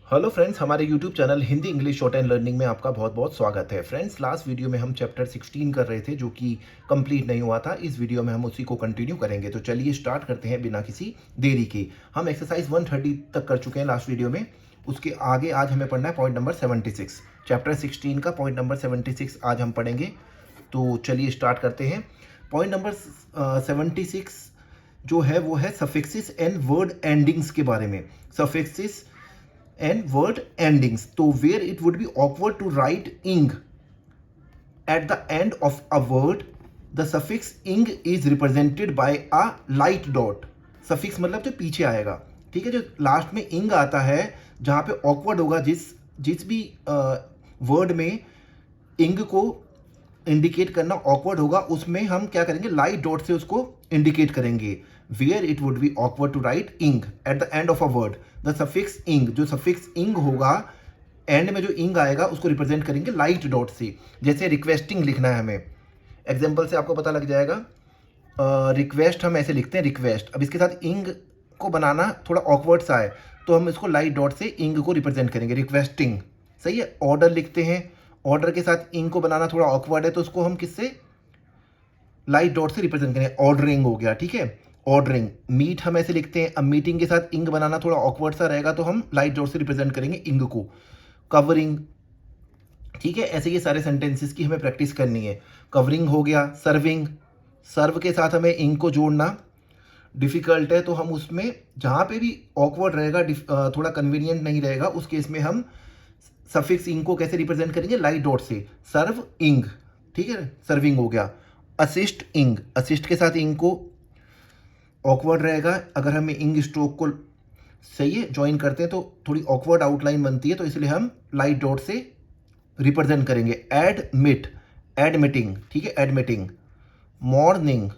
Hello friends, हमारे YouTube channel Hindi English short and learning में आपका बहुत बहुत स्वागत है। फ्रेंड्स, लास्ट वीडियो में हम चैप्टर 16 कर रहे थे जो कि कंप्लीट नहीं हुआ था। इस वीडियो में हम उसी को कंटिन्यू करेंगे। तो चलिए स्टार्ट करते हैं बिना किसी देरी के। हम एक्सरसाइज 130 तक कर चुके हैं लास्ट वीडियो में। उसके आगे आज हमें पढ़ना है पॉइंट नंबर 76। चैप्टर 16 का पॉइंट नंबर 76 आज हम पढ़ेंगे। तो चलिए स्टार्ट करते हैं। पॉइंट नंबर 76 जो है वो है सफिक्सिस एंड वर्ड एंडिंग्स के बारे में। सफिक्सिस and word endings. तो where it would be awkward to write ing at the end of a word, the suffix ing is represented by a light dot. suffix मतलब जो पीछे आएगा, ठीक है, जो लास्ट में ing आता है, जहाँ पे awkward होगा, जिस भी वर्ड में ing को इंडिकेट करना ऑकवर्ड होगा, उसमें हम क्या करेंगे, लाइट डॉट से उसको इंडिकेट करेंगे। Where it would be awkward to write ing at the end of a word, the suffix ing, जो सफिक्स इंग होगा, एंड में जो इंग आएगा उसको रिप्रेजेंट करेंगे लाइट डॉट से। जैसे रिक्वेस्टिंग लिखना है हमें, एग्जाम्पल से आपको पता लग जाएगा। रिक्वेस्ट हम ऐसे लिखते हैं, रिक्वेस्ट। अब इसके साथ इंग को बनाना थोड़ा ऑकवर्ड सा है, तो हम इसको लाइट डॉट से इंग को रिप्रेजेंट करेंगे, रिक्वेस्टिंग। सही है। ऑर्डर लिखते हैं, ऑर्डर के साथ इंग को बनाना थोड़ा ऑकवर्ड है, तो उसको हम किससे, लाइट डॉट से रिप्रेजेंट करेंगे, ऑर्डरिंग हो गया, ठीक है, ऑर्डरिंग। मीट हम ऐसे लिखते हैं। अब मीटिंग के साथ इंग बनाना थोड़ा ऑकवर्ड सा रहेगा, तो हम लाइट डॉट से रिप्रेजेंट करेंगे इंग को। कवरिंग, ठीक है। ऐसे ये सारे सेंटेंसेस की हमें प्रैक्टिस करनी है। कवरिंग हो गया। सर्विंग, सर्व के साथ हमें इंग को जोड़ना डिफिकल्ट है, तो हम उसमें जहाँ पे भी ऑकवर्ड रहेगा, थोड़ा कन्वीनियंट नहीं रहेगा, उस केस में हम सफिक्स इंग को कैसे रिप्रेजेंट करेंगे, लाइट डॉट से। सर्व इंग, ठीक है, सर्विंग हो गया। असिस्ट इंग, असिस्ट के साथ इंग को ऑकवर्ड रहेगा, अगर हमें इंग स्ट्रोक को सही है ज्वाइन करते हैं तो थोड़ी ऑकवर्ड आउटलाइन बनती है, तो इसलिए हम लाइट डॉट से रिप्रेजेंट करेंगे। एडमिट, एडमिटिंग, ठीक है, एडमिटिंग। मॉर्निंग,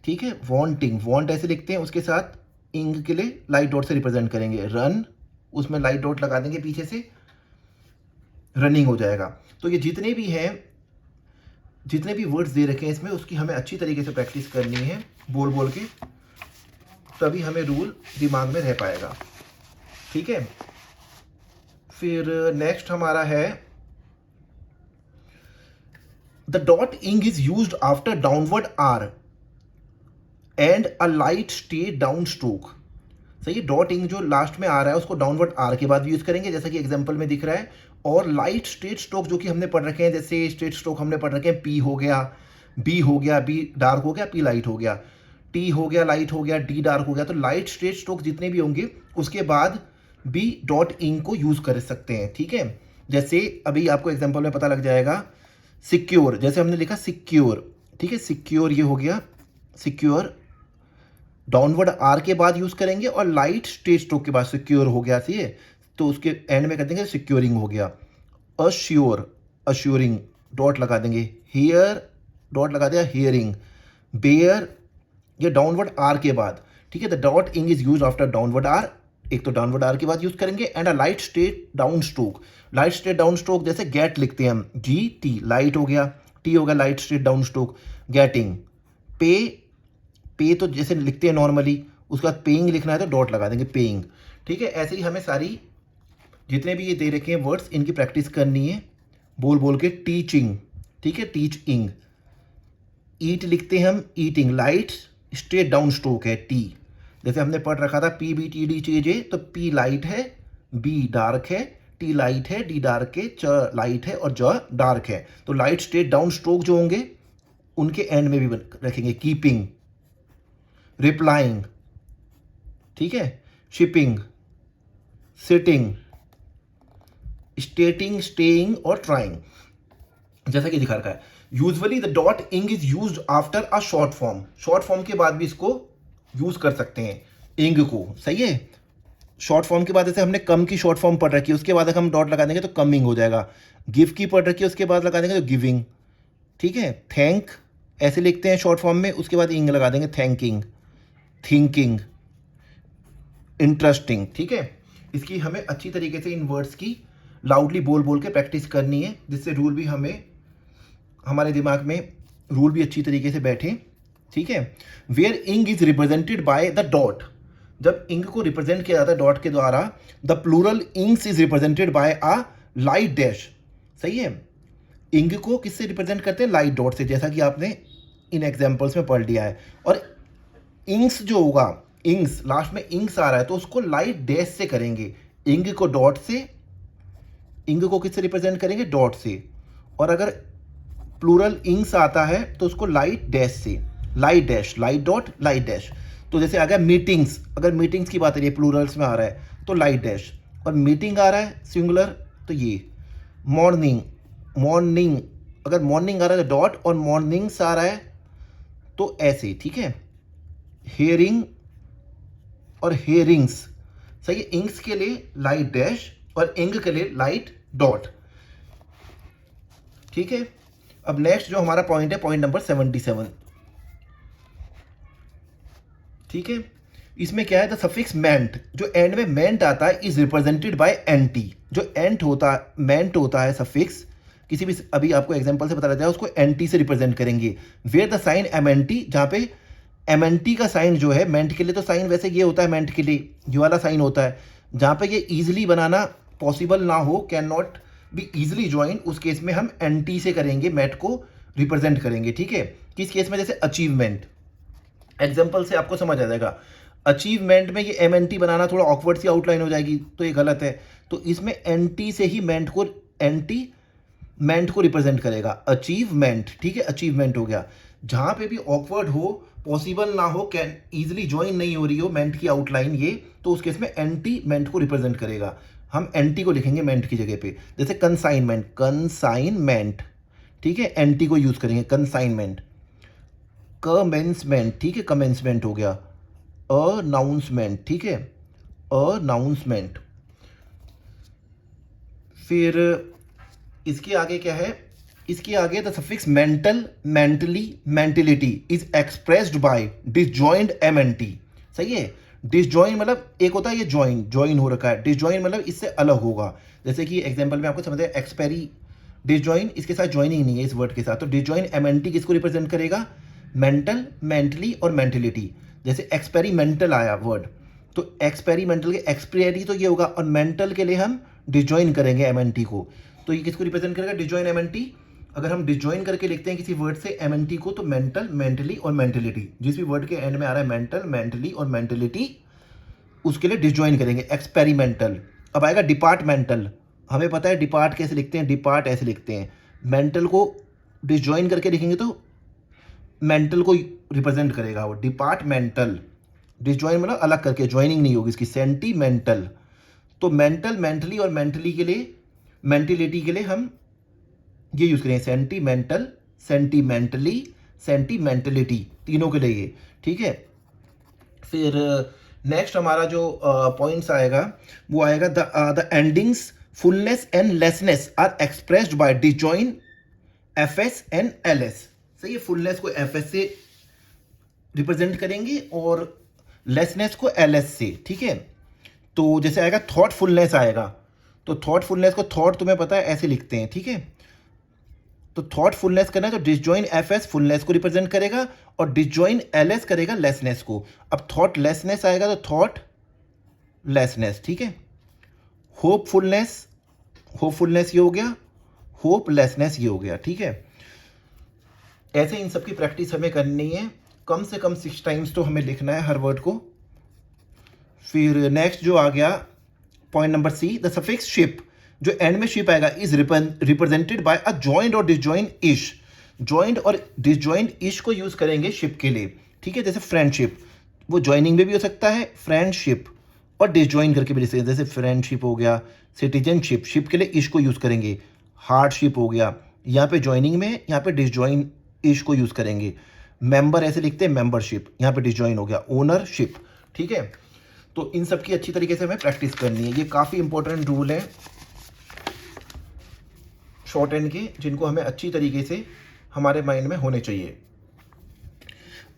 ठीक है। वांटिंग, वांट ऐसे लिखते हैं, उसके साथ इंग के लिए लाइट डॉट से रिप्रेजेंट करेंगे। रन, उसमें लाइट डॉट लगा देंगे पीछे से, रनिंग हो जाएगा। तो ये जितने भी हैं, जितने भी वर्ड्स दे रखे हैं इसमें, उसकी हमें अच्छी तरीके से प्रैक्टिस करनी है, बोल बोल के, तभी हमें रूल दिमाग में रह पाएगा, ठीक है। फिर नेक्स्ट हमारा है, the dot ing is used after downward r and a light stay down stroke. सही है। डॉट इंग जो लास्ट में आ रहा है उसको डाउनवर्ड आर के बाद यूज करेंगे, जैसा कि एग्जांपल में दिख रहा है। और लाइट स्ट्रेट स्ट्रोक जो कि हमने पढ़ रखे हैं, जैसे स्ट्रेट स्ट्रोक हमने पढ़ रखे हैं, पी हो गया, बी हो गया, बी डार्क हो गया, पी लाइट हो गया, टी हो गया, लाइट हो गया, डी डार्क हो गया। तो लाइट स्ट्रेट स्ट्रोक जितने भी होंगे उसके बाद बी डॉट इंग को यूज कर सकते हैं, ठीक है। जैसे अभी आपको एग्जाम्पल में पता लग जाएगा। सिक्योर, जैसे हमने लिखा सिक्योर, ठीक है, सिक्योर ये हो गया, सिक्योर डाउनवर्ड आर के बाद यूज करेंगे, और लाइट स्ट्रेट स्ट्रोक के बाद सिक्योर हो गया, सही है, तो उसके एंड में कर देंगे सिक्योरिंग हो गया। अश्योर, अश्योरिंग, डॉट लगा देंगे। हियर, डॉट लगा दिया, हियरिंग। बेयर, ये डाउनवर्ड आर के बाद, ठीक है। The dot ing is use after downward r, एक तो डाउनवर्ड आर के बाद यूज करेंगे। And a light straight down stroke, light straight down stroke, जैसे गेट लिखते हैं हम, जी टी, लाइट हो गया, टी हो गया, light straight down stroke, getting. पे, पे तो जैसे लिखते हैं नॉर्मली, उसके बाद पेइंग लिखना है तो डॉट लगा देंगे, पेइंग, ठीक है। ऐसे ही हमें सारी जितने भी ये दे रखे हैं वर्ड्स, इनकी प्रैक्टिस करनी है, बोल बोल के। टीचिंग, ठीक है, टीचिंग। ईट लिखते हैं हम, eating, light straight down stroke है, टी, जैसे हमने पढ़ रखा था, पी बी टी डी चे जे, तो पी लाइट है, बी डार्क है, टी लाइट है, डी डार्क है, च लाइट है और ज डार्क है। तो लाइट स्ट्रेट डाउन स्ट्रोक जो होंगे उनके एंड में भी रखेंगे। कीपिंग, रिप्लाइंग, ठीक है, शिपिंग, सिटिंग, स्टेटिंग, स्टेइंग और ट्राइंग, जैसा कि दिखा रखा है। Usually the dot ing is used after a short form, short form के बाद भी इसको यूज कर सकते हैं, इंग को, सही है। शॉर्ट फॉर्म के बाद जैसे हमने कम की शॉर्ट फॉर्म पढ़ रखी है, उसके बाद अगर हम डॉट लगा देंगे तो कमिंग हो जाएगा। गिव की पढ़ रखी है, उसके बाद लगा देंगे तो गिविंग, ठीक है। थैंक ऐसे लिखते हैं शॉर्ट फॉर्म में, उसके बाद इंग लगा देंगे, थैंकिंग, थिंकिंग, इंटरेस्टिंग, ठीक है। इसकी हमें अच्छी तरीके से इन वर्ड्स की लाउडली बोल बोल के प्रैक्टिस करनी है, जिससे रूल भी हमें, हमारे दिमाग में रूल भी अच्छी तरीके से बैठे, ठीक है। Where ing is represented by the dot, जब इंक को रिप्रेजेंट किया जाता है डॉट के द्वारा, the plural ings is represented by a light dash. सही है, इंक को किससे रिप्रेजेंट करते हैं? लाइट डॉट से, जैसा कि आपने इन एग्जाम्पल्स में पढ़ लिया है। और इंक्स जो होगा, इंक्स लास्ट में इंक्स आ रहा है तो उसको लाइट डैश से करेंगे। इंक को डॉट से, इंक को किससे रिप्रेजेंट करेंगे? डॉट से। और अगर प्लूरल इंक्स आता है तो उसको लाइट डैश से, light dash, light dot, light dash. तो जैसे आ गया मीटिंग्स, अगर मीटिंग्स की बात है, प्लूरल्स में आ रहा है तो लाइट डैश, और मीटिंग आ रहा है सिंगुलर तो ये। मॉर्निंग, मॉर्निंग, अगर मॉर्निंग आ रहा है तो डॉट, और मॉर्निंग्स आ रहा है तो ऐसे, ठीक है। हेयरिंग और हेयरिंग्स, सही है। इंक्स के लिए लाइट डैश और इंक के लिए लाइट डॉट, ठीक है। अब नेक्स्ट जो हमारा पॉइंट है, पॉइंट नंबर 77, ठीक है। इसमें क्या है? द सफिक्स मेंट, जो एंड में मेंट आता है, इज रिप्रेजेंटेड बाय एनटी। जो एंट होता है, मेंट होता है सफिक्स, किसी भी, अभी आपको एग्जांपल से पता चलता है, उसको एनटी से रिप्रेजेंट करेंगे। वेयर द साइन एमएनटी, जहां पे एमएनटी का साइन जो है, मेंट के लिए तो साइन वैसे ये होता है, मेंट के लिए ये वाला साइन होता है, जहां पे ये इजीली बनाना पॉसिबल ना हो, can not be easily join, उस केस में हम एनटी से करेंगे, मेट को रिप्रेजेंट करेंगे, ठीक है। किस केस में? जैसे अचीवमेंट, एग्जाम्पल से आपको समझ आ जाएगा। अचीवमेंट में ये एमएनटी बनाना थोड़ा ऑकवर्ड सी आउटलाइन हो जाएगी, तो ये गलत है। तो इसमें एनटी से ही मेंट को, एंटी मेंट को रिप्रेजेंट करेगा, अचीवमेंट, ठीक है। अचीवमेंट हो गया। जहां पे भी ऑकवर्ड हो, पॉसिबल ना हो, कैन इजिली ज्वाइन नहीं हो रही हो मेंट की आउटलाइन ये, तो उस केस में एंटी मेंट को रिप्रेजेंट करेगा। हम एंटी को लिखेंगे मेंट की जगह पे। जैसे कंसाइनमेंट, कंसाइनमेंट, ठीक है, एंटी को यूज करेंगे, कंसाइनमेंट। कमेंसमेंट, ठीक है, कमेंसमेंट हो गया। अनाउंसमेंट, ठीक है, अनाउंसमेंट। फिर इसके आगे क्या है? इसके आगे the suffix mental, mentally, mentality is expressed by disjoined MNT. सही है। डिसजॉइन मतलब एक होता है ये जॉइन, जॉइन हो रखा है, डिसजॉइन मतलब इससे अलग होगा। जैसे कि एग्जांपल में आपको समझ है, एक्सपेरी, डिसजॉइन, इसके साथ ज्वाइनिंग नहीं है इस वर्ड के साथ, तो डिसजॉइन एमएनटी किसको रिप्रेजेंट करेगा? मेंटल, मेंटली और मेंटलिटी। जैसे एक्सपेरिमेंटल आया वर्ड, तो एक्सपेरिमेंटल के एक्सपेरी तो ये होगा, और मेंटल के लिए हम डिसजॉइन करेंगे एमएनटी को, तो ये किसको रिप्रेजेंट करेगा? Disjoint MNT. अगर हम डिसजॉइन करके लिखते हैं किसी वर्ड से एमएनटी को, तो मेंटल, मेंटली और मेंटलिटी, जिस भी वर्ड के एंड में आ रहा है मेंटल, मेंटली और मेंटलिटी, उसके लिए डिसजॉइन करेंगे, एक्सपेरिमेंटल। अब आएगा डिपार्टमेंटल, हमें पता है डिपार्ट कैसे लिखते हैं, डिपार्ट ऐसे लिखते हैं। मेंटल को डिसजॉइन करके लिखेंगे तो मेंटल को रिप्रेजेंट करेगा वो, डिपार्टमेंटल। डिसजॉइन मतलब अलग करके, ज्वाइनिंग नहीं होगी इसकी। सेंटीमेंटल, तो मेंटल, मेंटली और मेंटली के लिए, मेंटलिटी के लिए हम ये यूज करेंगे, सेंटीमेंटल, सेंटीमेंटली, सेंटीमेंटलिटी, तीनों के लिए ये, ठीक है। फिर नेक्स्ट हमारा जो पॉइंट्स आएगा वो आएगा, the endings fulness and lessness are expressed by disjoin FS and LS. सही है, फुलनेस को एफएस से रिप्रेजेंट करेंगे और लेसनेस को एलएस से, ठीक है। तो जैसे आएगा थॉटफुलनेस आएगा, तो थॉटफुलनेस को, थॉट तुम्हें पता है ऐसे लिखते हैं, ठीक है। तो थॉटफुलनेस करना है तो डिसजॉइन एफएस फुलनेस को रिप्रेजेंट करेगा और डिसजॉइन एलएस करेगा लेसनेस को। अब थॉटलेसनेस आएगा तो थॉट लेसनेस, ठीक है। होपफुलनेस, होपफुलनेस ये हो गया, होपलेसनेस ये हो गया, ठीक है। ऐसे इन सब की प्रैक्टिस हमें करनी है, कम से कम 6 टाइम्स तो हमें लिखना है हर वर्ड को। फिर नेक्स्ट जो आ गया point number c, the suffix ship, जो एंड में शिप आएगा, is represented by a joint और डिसजॉइंट इश। जॉइंट और डिसजॉइंट इश को यूज करेंगे शिप के लिए, ठीक है। जैसे फ्रेंडशिप, वो ज्वाइनिंग में भी हो सकता है, फ्रेंडशिप, और डिसजॉइन करके भी लिख सकते हैं। जैसे फ्रेंडशिप हो गया, सिटीजनशिप, शिप के लिए इश को यूज करेंगे। हार्डशिप हो गया, यहाँ पे ज्वाइनिंग में, यहाँ पे डिसजॉइन इश को यूज करेंगे। मेंबर ऐसे लिखते हैं, मेंबरशिप, यहाँ पे डिसजॉइन हो गया। ओनरशिप, ठीक है। तो इन सब की अच्छी तरीके से हमें प्रैक्टिस करनी है, ये काफ़ी इंपॉर्टेंट रूल है शॉर्ट एंड के, जिनको हमें अच्छी तरीके से हमारे माइंड में होने चाहिए।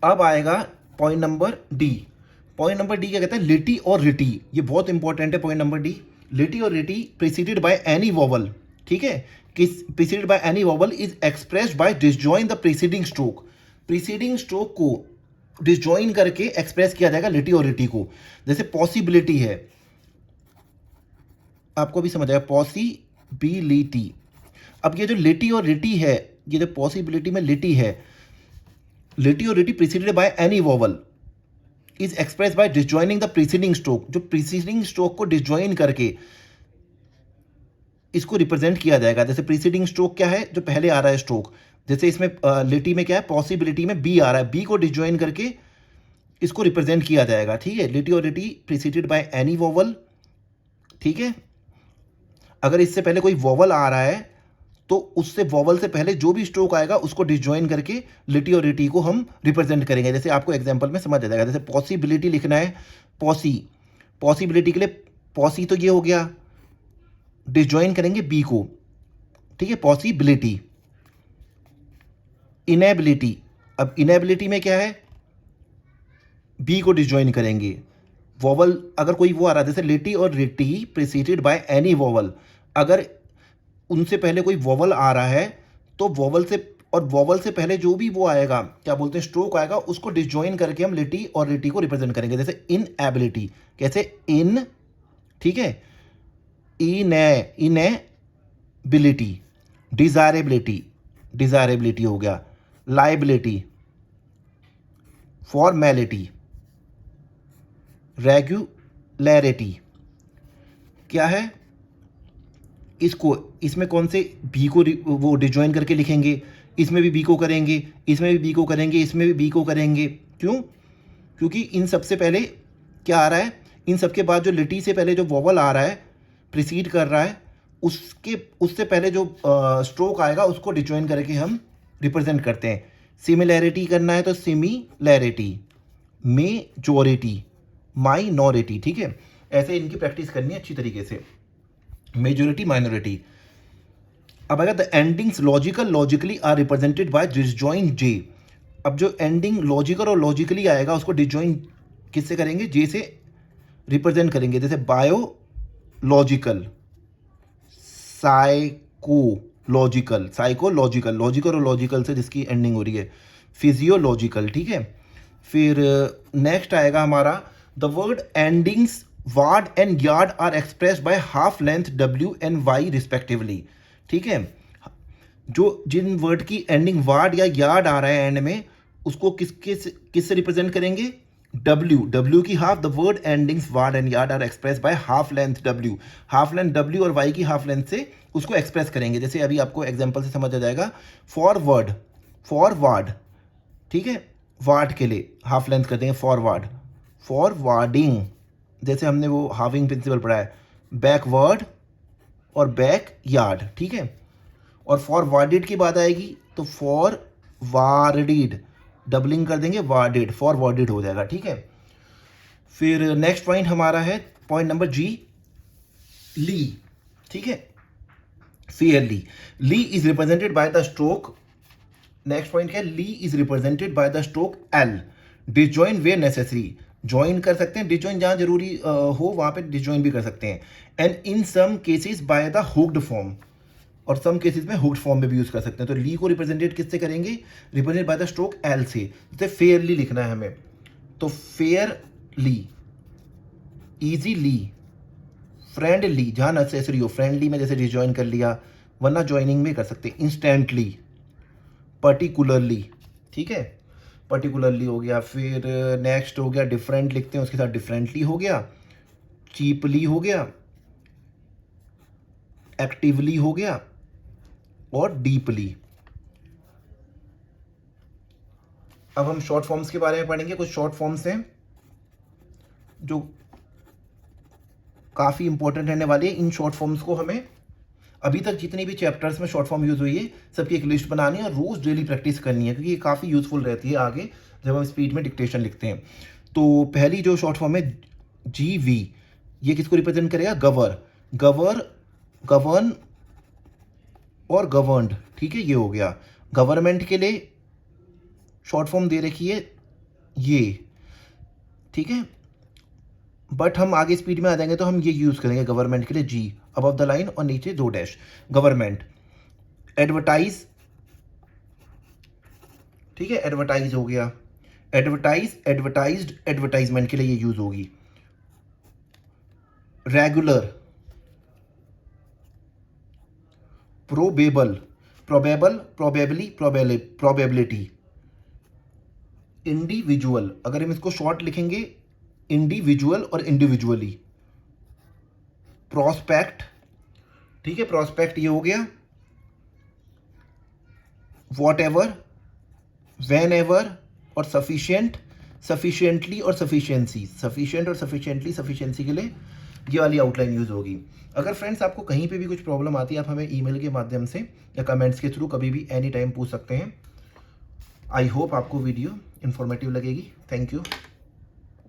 अब आएगा point number D. Point number D क्या कहता है? लिटी और रिटी, ये बहुत इंपॉर्टेंट है पॉइंट नंबर डी। लिटी और rity preceded by any vowel, ठीक है। किस preceded by any vowel is expressed by disjoin the preceding stroke. Preceding stroke को डिसजॉइन करके एक्सप्रेस किया जाएगा लिटी और रिटी को। जैसे पॉसिबिलिटी है, आपको भी समझ आएगा, पॉसिबिलिटी। अब ये जो लिटी और रिटी है, ये जो पॉसिबिलिटी में लिटी है, लिटी और rity preceded by any vowel is express by disjoining the preceding stroke. जो प्रीसीडिंग स्ट्रोक को डिसजॉइन करके इसको रिप्रेजेंट किया जाएगा। जैसे प्रीसीडिंग स्ट्रोक क्या है, जो पहले आ रहा है स्ट्रोक। जैसे इसमें लिटी में क्या है, पॉसिबिलिटी में बी आ रहा है, बी को डिसजॉइन करके इसको रिप्रेजेंट किया जाएगा। ठीक है, लिटी और rity preceded by any vowel. ठीक है, अगर इससे पहले कोई वोवल आ रहा है तो उससे वोवल से पहले जो भी स्ट्रोक आएगा उसको डिसजॉइन करके लिटी और रिटी को हम रिप्रेजेंट करेंगे। जैसे आपको एग्जांपल में समझ आ जाएगा। जैसे पॉसिबिलिटी लिखना है, पॉसिबिलिटी के लिए पॉसी तो ये हो गया, डिसजॉइन करेंगे बी को। ठीक है, पॉसिबिलिटी। इनेबिलिटी, अब इनेबिलिटी में क्या है, बी को डिसजॉइन करेंगे। वोवल अगर कोई वो आ रहा है, जैसे लिटी और rity preceded by any vowel, अगर उनसे पहले कोई वोवल आ रहा है तो वोवल से, और वोवल से पहले जो भी वो आएगा, क्या बोलते हैं, स्ट्रोक आएगा, उसको डिसजॉइन करके हम लिटी और रिटी को रिप्रेजेंट करेंगे। जैसे इनएबिलिटी, कैसे, इन, ठीक है, इनएबिलिटी। डिजायरेबिलिटी, डिजायरेबिलिटी हो गया। Liability, formality, regularity. क्या है, इसको, इसमें कौन से बी को वो डिसजॉइन करके लिखेंगे, इसमें भी बी को करेंगे, इसमें भी बी को करेंगे, इसमें भी बी को करेंगे। क्यों? क्योंकि इन सबसे पहले क्या आ रहा है, इन सबके बाद जो लिटी से पहले जो वोवल आ रहा है, प्रीसीड कर रहा है, उससे पहले जो स्ट्रोक आएगा उसको डिसजॉइन करके हम रिप्रेजेंट करते हैं। सिमिलैरिटी करना है तो सिमिलैरिटी, मेजॉरिटी, माइनॉरिटी। ठीक है, ऐसे इनकी प्रैक्टिस करनी है अच्छी तरीके से। Majority, minority. अब अगर the endings logical logically are represented by disjoin J. अब जो एंडिंग लॉजिकल और लॉजिकली आएगा उसको डिसजॉइन किससे करेंगे, जे से रिप्रेजेंट करेंगे। जैसे बायोलॉजिकल, साइकोलॉजिकल, साइकोलॉजिकल, लॉजिकल और लॉजिकल से जिसकी एंडिंग हो रही है, फिजियोलॉजिकल। ठीक है, फिर नेक्स्ट आएगा हमारा, the word endings ward and yard are expressed by half length डब्ल्यू एंड वाई रिस्पेक्टिवली। ठीक है, जो जिन वर्ड की एंडिंग वार्ड या यार्ड आ रहा है एंड में, उसको किससे रिप्रेजेंट करेंगे, डब्ल्यू की half. The word endings ward and yard are express by half length डब्ल्यू, हाफ लेंथ डब्ल्यू और वाई की हाफ लेंथ से उसको एक्सप्रेस करेंगे। जैसे अभी आपको एग्जांपल से समझ आ जाएगा, फॉरवर्ड, फॉरवर्ड। ठीक है, वार्ड के लिए हाफ लेंथ कर देंगे फॉरवर्ड। फॉरवर्डिंग, जैसे हमने वो हाविंग प्रिंसिपल पढ़ा है, बैकवर्ड और बैक यार्ड। ठीक है, और फॉरवर्डेड की बात आएगी तो फॉरवर्डेड, डबलिंग कर देंगे, वार्डेड, फॉरवर्डेड हो जाएगा। ठीक है, फिर नेक्स्ट पॉइंट हमारा है पॉइंट नंबर जी, ली। ठीक है, fairly, ly is represented by the stroke. Next point क्या है, ly is represented by the stroke L. Disjoin where necessary, join कर सकते हैं, डिसजॉइन जहां जरूरी हो वहां पे डिसजॉइन भी कर सकते हैं। And in some cases by the hooked form, और सम केसेस में हुक्ड फॉर्म में भी यूज कर सकते हैं। तो ली को रिप्रेजेंटेड किससे करेंगे, represented by the stroke L से। जैसे फेयरली लिखना है हमें, तो फेयरली, इजीली, फ्रेंडली, जहां नेसेसरी हो, फ्रेंडली में जैसे डिसजॉइन कर लिया, वरना ज्वाइनिंग में कर सकते हैं। Instantly, particularly. ठीक है, पर्टिकुलरली हो गया। फिर नेक्स्ट हो गया डिफरेंट, लिखते हैं उसके साथ डिफरेंटली हो गया, चीपली हो गया, एक्टिवली हो गया, और डीपली। अब हम शॉर्ट फॉर्म्स के बारे में पढ़ेंगे। कुछ शॉर्ट फॉर्म्स हैं जो काफ़ी इंपॉर्टेंट रहने वाले हैं। इन शॉर्ट फॉर्म्स को हमें अभी तक जितनी भी चैप्टर्स में शॉर्ट फॉर्म यूज़ हुई है सबकी एक लिस्ट बनानी है और रोज़ डेली प्रैक्टिस करनी है, क्योंकि ये काफ़ी यूज़फुल रहती है आगे जब हम स्पीड में डिक्टेशन लिखते हैं। तो पहली जो शॉर्ट फॉर्म है GV, ये किसको रिप्रेजेंट करेगा, गवर, गवर, गवर्न और गवर्नड। ठीक है, ये हो गया। गवर्नमेंट के लिए शॉर्ट फॉर्म दे रखी है ये। ठीक है, बट हम आगे स्पीड में आ जाएंगे तो हम ये यूज़ करेंगे गवर्नमेंट के लिए G अबव द लाइन और नीचे 2 डैश, गवर्नमेंट। एडवर्टाइज, ठीक है, एडवर्टाइज हो गया। एडवर्टाइज, एडवर्टाइज्ड, एडवर्टाइजमेंट के लिए ये यूज होगी। Regular, probable, probable, probably, probability. Individual, अगर हम इसको शॉर्ट लिखेंगे, इंडिविजुअल और इंडिविजुअली। प्रोस्पेक्ट, ठीक है, प्रोस्पेक्ट ये हो गया। वॉट एवर, वेन एवर और सफिशिएंट, सफिशिएंटली और सफिशिएंसी। सफिशिएंट और सफिशिएंटली, सफिशिएंसी के लिए ये वाली आउटलाइन यूज होगी। अगर फ्रेंड्स आपको कहीं पे भी कुछ प्रॉब्लम आती है, आप हमें ईमेल के माध्यम से या कमेंट्स के थ्रू कभी भी एनी टाइम पूछ सकते हैं। आई होप आपको वीडियो इन्फॉर्मेटिव लगेगी। Thank you.